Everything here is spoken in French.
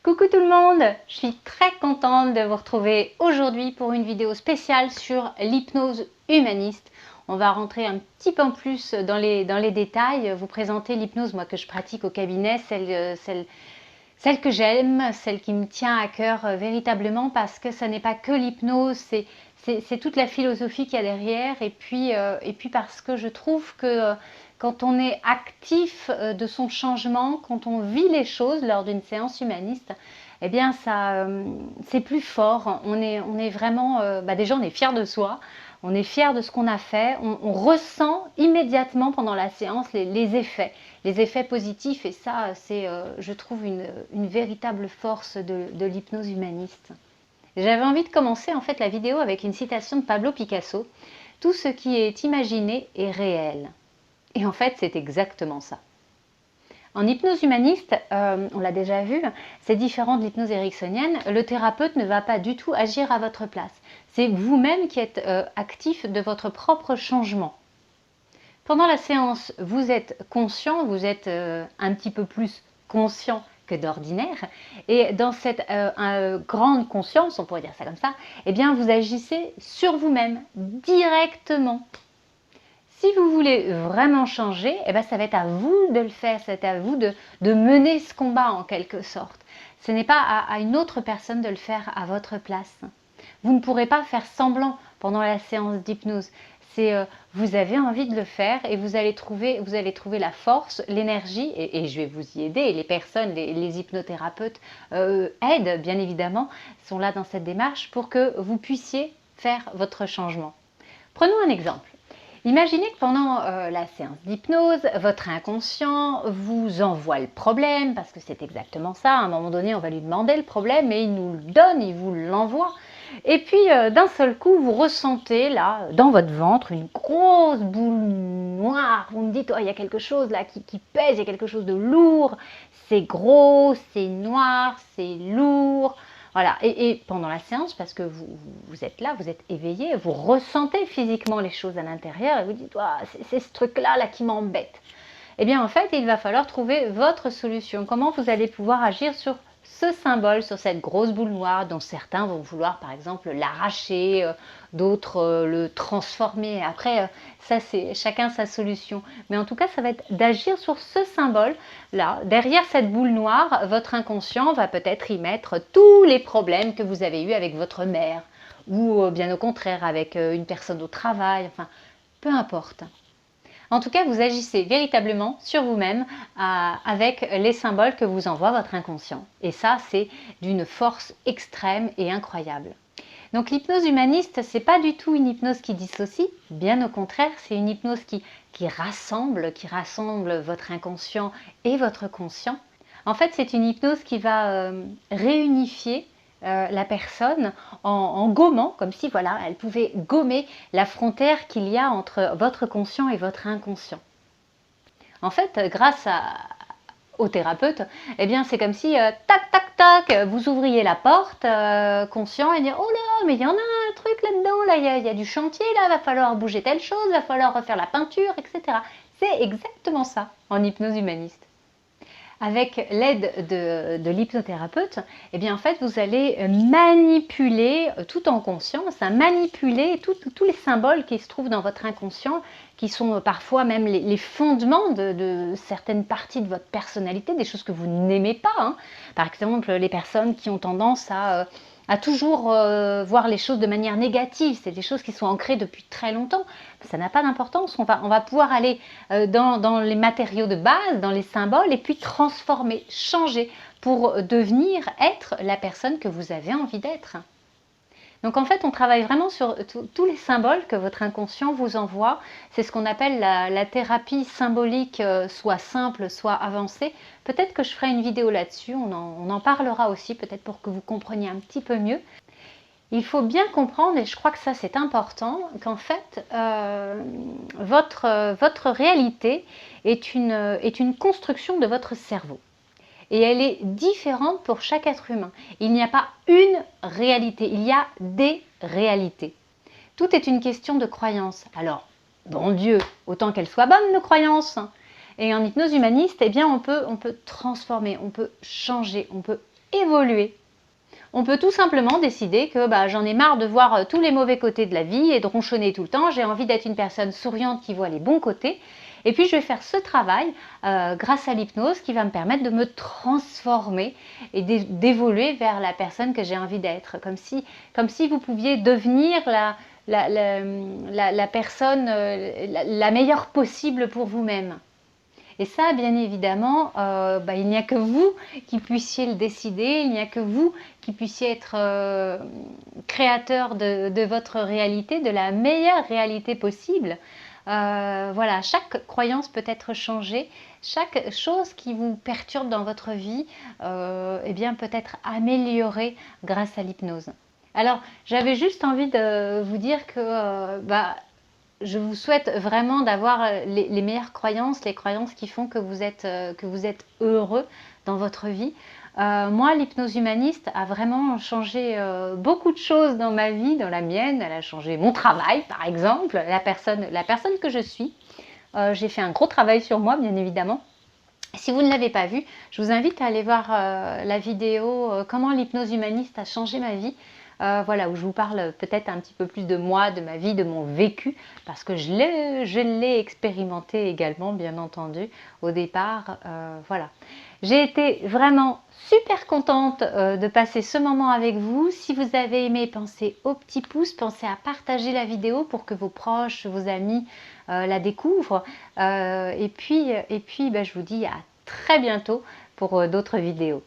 Coucou tout le monde, je suis très contente de vous retrouver aujourd'hui pour une vidéo spéciale sur l'hypnose humaniste. On va rentrer un petit peu plus dans les détails, vous présenter l'hypnose moi que je pratique au cabinet, celle que j'aime, celle qui me tient à cœur véritablement parce que ce n'est pas que l'hypnose, c'est toute la philosophie qu'il y a derrière et puis parce que je trouve que quand on est actif de son changement, quand on vit les choses lors d'une séance humaniste, eh bien c'est plus fort, on est vraiment, déjà on est fier de soi, on est fier de ce qu'on a fait, on ressent immédiatement pendant la séance les effets positifs et ça c'est je trouve une véritable force de l'hypnose humaniste. J'avais envie de commencer en fait la vidéo avec une citation de Pablo Picasso. Tout ce qui est imaginé est réel. Et en fait, c'est exactement ça. En hypnose humaniste, on l'a déjà vu, c'est différent de l'hypnose ericksonienne, le thérapeute ne va pas du tout agir à votre place. C'est vous-même qui êtes actif de votre propre changement. Pendant la séance, vous êtes conscient, vous êtes un petit peu plus conscient que d'ordinaire. Et dans cette grande conscience, on pourrait dire ça comme ça, eh bien vous agissez sur vous-même, directement. Si vous voulez vraiment changer, eh bien, ça va être à vous de le faire, c'est à vous de mener ce combat en quelque sorte. Ce n'est pas à une autre personne de le faire à votre place. Vous ne pourrez pas faire semblant pendant la séance d'hypnose. Vous avez envie de le faire et vous allez trouver la force, l'énergie et je vais vous y aider. Les personnes, les hypnothérapeutes aident bien évidemment, sont là dans cette démarche pour que vous puissiez faire votre changement. Prenons un exemple. Imaginez que pendant la séance d'hypnose, votre inconscient vous envoie le problème, parce que c'est exactement ça, à un moment donné on va lui demander le problème et il nous le donne, il vous l'envoie. Et puis d'un seul coup vous ressentez là, dans votre ventre, une grosse boule noire, vous me dites oh, il y a quelque chose là qui pèse, il y a quelque chose de lourd, c'est gros, c'est noir, c'est lourd. Voilà, et pendant la séance, parce que vous êtes là, vous êtes éveillé, vous ressentez physiquement les choses à l'intérieur et vous dites c'est ce truc-là là, qui m'embête. Eh bien en fait, il va falloir trouver votre solution. Comment vous allez pouvoir agir sur ce symbole, sur cette grosse boule noire dont certains vont vouloir par exemple l'arracher, d'autres le transformer. Après, ça c'est chacun sa solution. Mais en tout cas, ça va être d'agir sur ce symbole là. Derrière cette boule noire, votre inconscient va peut-être y mettre tous les problèmes que vous avez eus avec votre mère ou bien au contraire avec une personne au travail, enfin peu importe. En tout cas, vous agissez véritablement sur vous-même avec les symboles que vous envoie votre inconscient. Et ça, c'est d'une force extrême et incroyable. Donc l'hypnose humaniste, ce n'est pas du tout une hypnose qui dissocie, bien au contraire, c'est une hypnose qui rassemble votre inconscient et votre conscient. En fait, c'est une hypnose qui va réunifier la personne en gommant, comme si voilà, elle pouvait gommer la frontière qu'il y a entre votre conscient et votre inconscient. En fait, grâce au thérapeute, eh bien c'est comme si tac tac tac, vous ouvriez la porte conscient et dire oh là, mais il y en a un truc là-dedans, là il y a du chantier, là va falloir bouger telle chose, va falloir refaire la peinture, etc. C'est exactement ça en hypnose humaniste. Avec l'aide de l'hypnothérapeute, eh bien en fait vous allez manipuler tout en conscience, manipuler tous les symboles qui se trouvent dans votre inconscient, qui sont parfois même les fondements de certaines parties de votre personnalité, des choses que vous n'aimez pas. Hein. Par exemple, les personnes qui ont tendance à toujours voir les choses de manière négative, c'est des choses qui sont ancrées depuis très longtemps. Ça n'a pas d'importance, on va pouvoir aller dans les matériaux de base, dans les symboles, et puis transformer, changer pour devenir, être la personne que vous avez envie d'être. Donc en fait, on travaille vraiment sur tous les symboles que votre inconscient vous envoie. C'est ce qu'on appelle la thérapie symbolique, soit simple, soit avancée. Peut-être que je ferai une vidéo là-dessus, on en parlera aussi, peut-être pour que vous compreniez un petit peu mieux. Il faut bien comprendre, et je crois que ça c'est important, qu'en fait, votre réalité est une construction de votre cerveau. Et elle est différente pour chaque être humain. Il n'y a pas une réalité, il y a des réalités. Tout est une question de croyance. Alors, bon Dieu, autant qu'elles soient bonnes nos croyances. Et en hypnose humaniste, eh bien, on peut transformer, on peut changer, on peut évoluer. On peut tout simplement décider que j'en ai marre de voir tous les mauvais côtés de la vie et de ronchonner tout le temps. J'ai envie d'être une personne souriante qui voit les bons côtés. Et puis je vais faire ce travail grâce à l'hypnose qui va me permettre de me transformer et d'évoluer vers la personne que j'ai envie d'être. Comme si vous pouviez devenir la personne la meilleure possible pour vous-même. Et ça, bien évidemment, il n'y a que vous qui puissiez le décider, il n'y a que vous qui puissiez être créateur de votre réalité, de la meilleure réalité possible. Voilà, chaque croyance peut être changée, chaque chose qui vous perturbe dans votre vie peut être améliorée grâce à l'hypnose. Alors, j'avais juste envie de vous dire que je vous souhaite vraiment d'avoir les meilleures croyances, les croyances qui font que vous êtes heureux dans votre vie. Moi, l'hypnose humaniste a vraiment changé beaucoup de choses dans ma vie, dans la mienne. Elle a changé mon travail, par exemple, la personne que je suis. J'ai fait un gros travail sur moi, bien évidemment. Si vous ne l'avez pas vu, je vous invite à aller voir la vidéo Comment l'hypnose humaniste a changé ma vie. Voilà, où je vous parle peut-être un petit peu plus de moi, de ma vie, de mon vécu, parce que je l'ai expérimenté également, bien entendu, au départ. Voilà. J'ai été vraiment super contente de passer ce moment avec vous. Si vous avez aimé, pensez au petit pouce, pensez à partager la vidéo pour que vos proches, vos amis la découvrent. Et puis je vous dis à très bientôt pour d'autres vidéos.